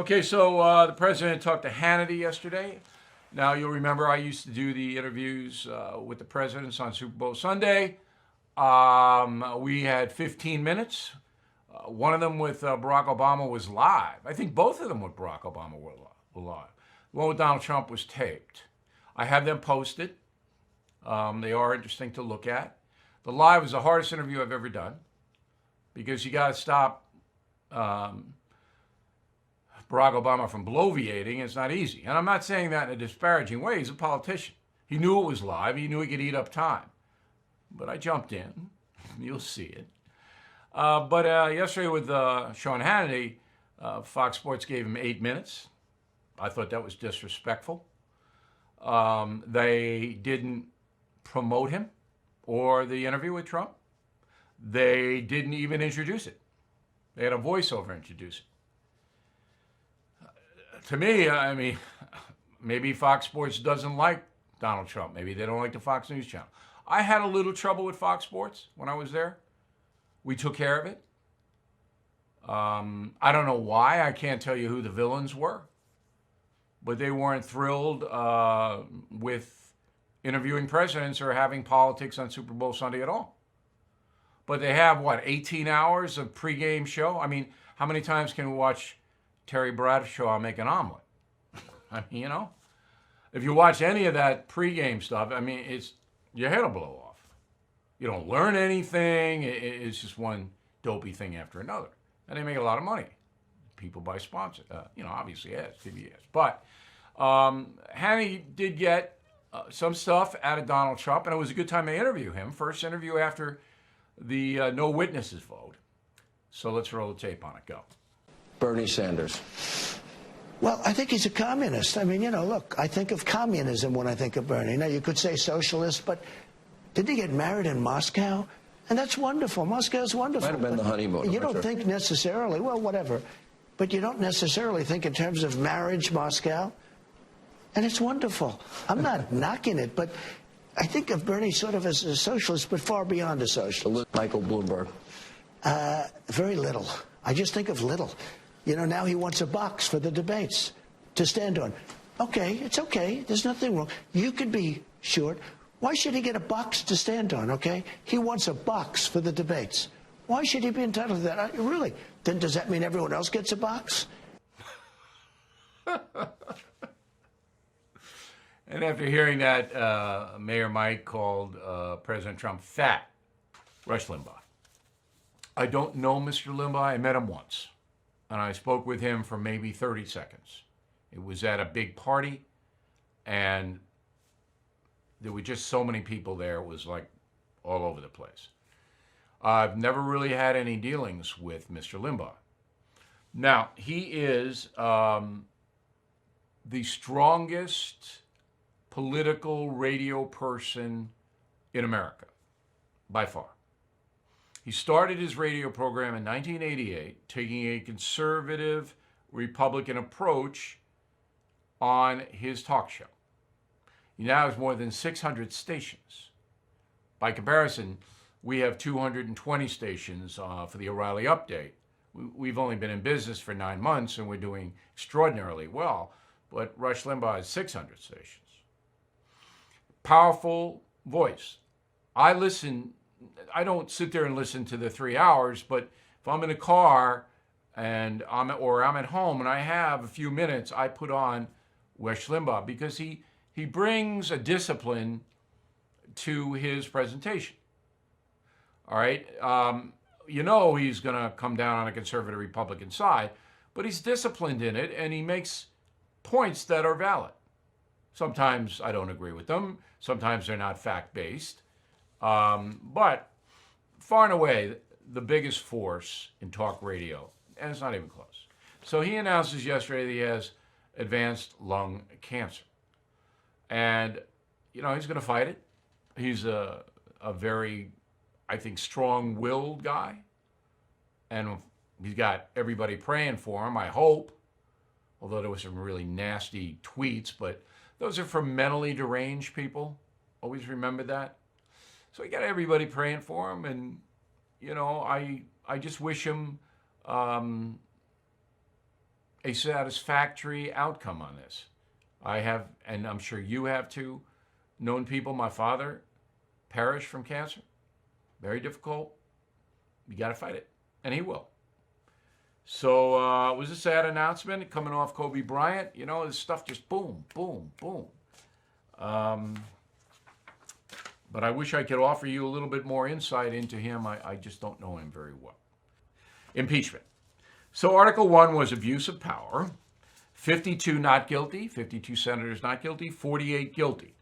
Okay, so the president talked to Hannity yesterday. Now, you'll remember I used to do the interviews with the presidents on Super Bowl Sunday. We had 15 minutes. One of them with Barack Obama was live. I think both of them with Barack Obama were live. The one with Donald Trump was taped. I have them posted. They are interesting to look at. The live was the hardest interview I've ever done because you got to stop Barack Obama from bloviating. It's not easy. And I'm not saying that in a disparaging way. He's a politician. He knew it was live. He knew he could eat up time. But I jumped in. You'll see it. But yesterday with Sean Hannity, Fox Sports gave him 8 minutes. I thought that was disrespectful. They didn't promote him or the interview with Trump. They didn't even introduce it. They had a voiceover introduce it. To me, I mean, maybe Fox Sports doesn't like Donald Trump. Maybe they don't like the Fox News channel. I had a little trouble with Fox Sports when I was there. We took care of it. I don't know why. I can't tell you who the villains were. But they weren't thrilled with interviewing presidents or having politics on Super Bowl Sunday at all. But they have, 18 hours of pregame show? I mean, how many times can we watch Terry Bradshaw make an omelet? I mean, if you watch any of that pregame stuff, I mean, it's your head will blow off. You don't learn anything. It's just one dopey thing after another. And they make a lot of money. People buy sponsors, obviously ads, TV ads. But Hannity did get some stuff out of Donald Trump, and it was a good time to interview him. First interview after the no witnesses vote. So let's roll the tape on it. Go. Bernie Sanders. Well, I think he's a communist. I mean, look, I think of communism when I think of Bernie. Now, you could say socialist, but did he get married in Moscow? And that's wonderful. Moscow's wonderful. Might have been the honeymoon. You don't think necessarily, well, whatever, but you don't necessarily think in terms of marriage, Moscow. And it's wonderful. I'm not knocking it, but I think of Bernie sort of as a socialist, but far beyond a socialist. Michael Bloomberg. Very little. I just think of little. Now he wants a box for the debates to stand on. Okay, it's okay. There's nothing wrong. You could be short. Why should he get a box to stand on, okay? He wants a box for the debates. Why should he be entitled to that? Really? Then does that mean everyone else gets a box? And after hearing that, Mayor Mike called President Trump fat. Rush Limbaugh. I don't know Mr. Limbaugh. I met him once. And I spoke with him for maybe 30 seconds. It was at a big party, and there were just so many people there. It was like all over the place. I've never really had any dealings with Mr. Limbaugh. Now, he is the strongest political radio person in America, by far. He started his radio program in 1988, taking a conservative Republican approach on his talk show. He now has more than 600 stations. By comparison, we have 220 stations for the O'Reilly Update. We've only been in business for 9 months, and we're doing extraordinarily well, but Rush Limbaugh has 600 stations. Powerful voice. I don't sit there and listen to the 3 hours, but if I'm in a car and I'm at home and I have a few minutes, I put on Rush Limbaugh because he brings a discipline to his presentation. All right? He's going to come down on a conservative Republican side, but he's disciplined in it, and he makes points that are valid. Sometimes I don't agree with them. Sometimes they're not fact-based. But far and away, the biggest force in talk radio, and it's not even close. So he announces yesterday that he has advanced lung cancer. And, he's going to fight it. He's a very, I think, strong-willed guy. And he's got everybody praying for him, I hope. Although there was some really nasty tweets, but those are from mentally deranged people. Always remember that. So he got everybody praying for him, and I just wish him a satisfactory outcome on this. I have, and I'm sure you have too, known people. My father perished from cancer. Very difficult. You got to fight it, and he will. So it was a sad announcement coming off Kobe Bryant. You know, this stuff just boom, boom, boom. But I wish I could offer you a little bit more insight into him. I just don't know him very well. Impeachment. So Article 1 was abuse of power. 52 not guilty, 52 senators not guilty, 48 guilty.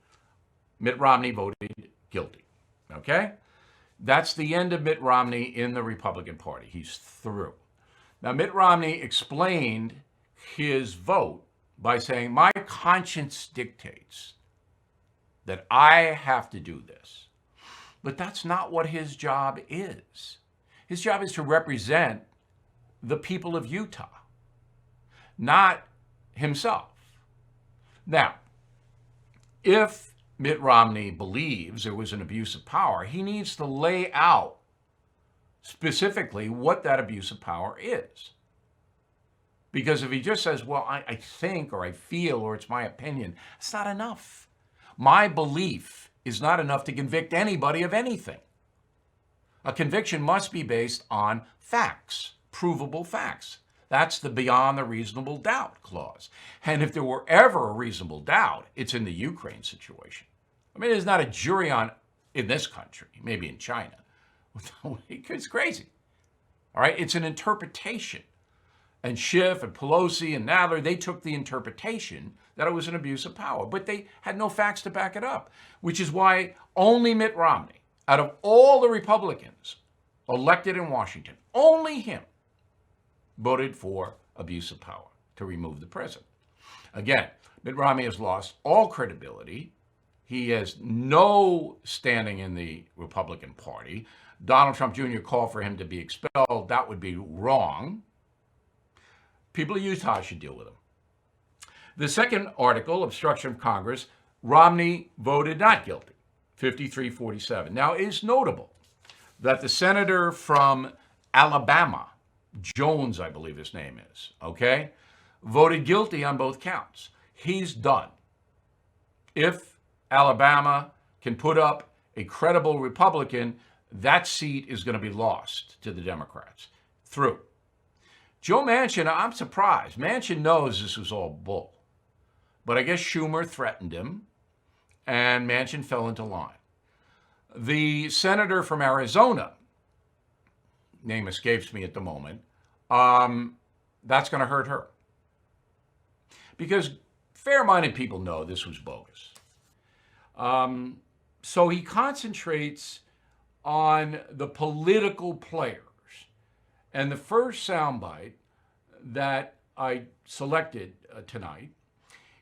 Mitt Romney voted guilty. Okay? That's the end of Mitt Romney in the Republican Party. He's through. Now, Mitt Romney explained his vote by saying, my conscience dictates that I have to do this. But that's not what his job is. His job is to represent the people of Utah, not himself. Now, if Mitt Romney believes there was an abuse of power, he needs to lay out specifically what that abuse of power is. Because if he just says, well, I think, or I feel, or it's my opinion, it's not enough. My belief is not enough to convict anybody of anything. A conviction must be based on facts, provable facts. That's the beyond the reasonable doubt clause. And if there were ever a reasonable doubt, it's in the Ukraine situation. I mean, there's not a jury in this country, maybe in China. It's crazy. All right? It's an interpretation. And Schiff and Pelosi and Nadler, they took the interpretation that it was an abuse of power, but they had no facts to back it up, which is why only Mitt Romney, out of all the Republicans elected in Washington, only him voted for abuse of power to remove the president. Again, Mitt Romney has lost all credibility. He has no standing in the Republican Party. Donald Trump Jr. called for him to be expelled. That would be wrong. People of Utah should deal with him. The second article, obstruction of Congress, Romney voted not guilty, 53-47. Now, it is notable that the senator from Alabama, Jones, I believe his name is, okay, voted guilty on both counts. He's done. If Alabama can put up a credible Republican, that seat is going to be lost to the Democrats. Through. Joe Manchin, I'm surprised. Manchin knows this was all bull. But I guess Schumer threatened him, and Manchin fell into line. The senator from Arizona, name escapes me at the moment, that's going to hurt her. Because fair-minded people know this was bogus. So he concentrates on the political players. And the first soundbite that I selected tonight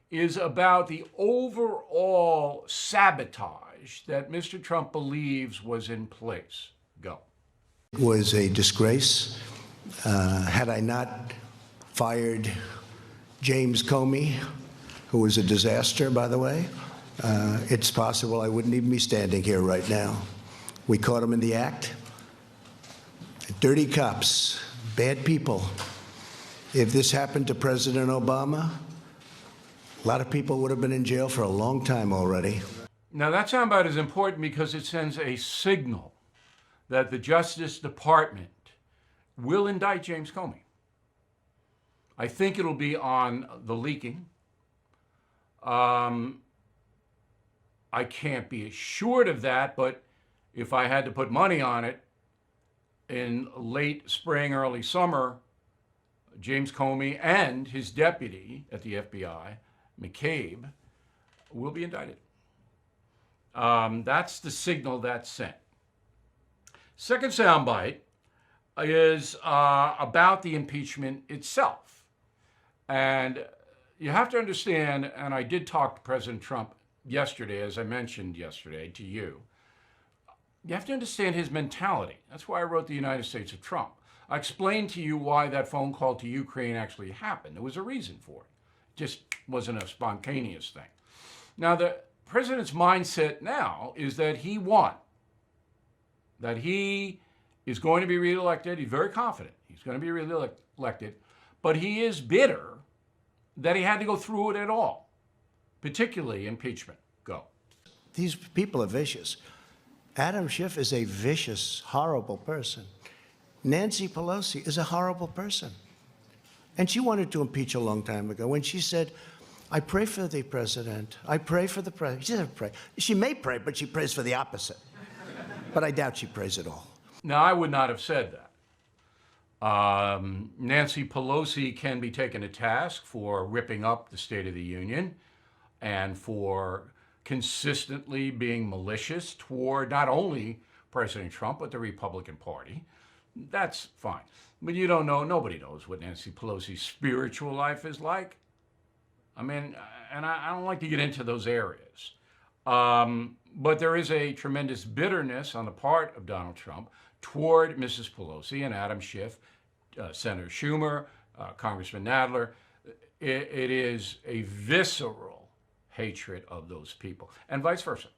is about the overall sabotage that Mr. Trump believes was in place. Go. It was a disgrace. Had I not fired James Comey, who was a disaster, by the way, it's possible I wouldn't even be standing here right now. We caught him in the act. Dirty cops, bad people. If this happened to President Obama, a lot of people would have been in jail for a long time already. Now, that soundbite is important because it sends a signal that the Justice Department will indict James Comey. I think it'll be on the leaking. I can't be assured of that, but if I had to put money on it, in late spring, early summer, James Comey and his deputy at the FBI, McCabe, will be indicted. That's the signal that's sent. Second soundbite is about the impeachment itself. And you have to understand, and I did talk to President Trump yesterday, as I mentioned yesterday to you, you have to understand his mentality. That's why I wrote The United States of Trump. I explained to you why that phone call to Ukraine actually happened. There was a reason for it. It just wasn't a spontaneous thing. Now, the president's mindset now is that he won, that he is going to be reelected. He's very confident he's going to be reelected, but he is bitter that he had to go through it at all, particularly impeachment. Go. These people are vicious. Adam Schiff is a vicious, horrible person. Nancy Pelosi is a horrible person. And she wanted to impeach a long time ago when she said, I pray for the president. I pray for the president. She doesn't pray. She may pray, but she prays for the opposite. But I doubt she prays at all. Now, I would not have said that. Nancy Pelosi can be taken to task for ripping up the State of the Union and for consistently being malicious toward not only President Trump, but the Republican Party. That's fine. But you don't know, nobody knows what Nancy Pelosi's spiritual life is like. I mean, and I don't like to get into those areas. But there is a tremendous bitterness on the part of Donald Trump toward Mrs. Pelosi and Adam Schiff, Senator Schumer, Congressman Nadler. It is a visceral hatred of those people, and vice versa.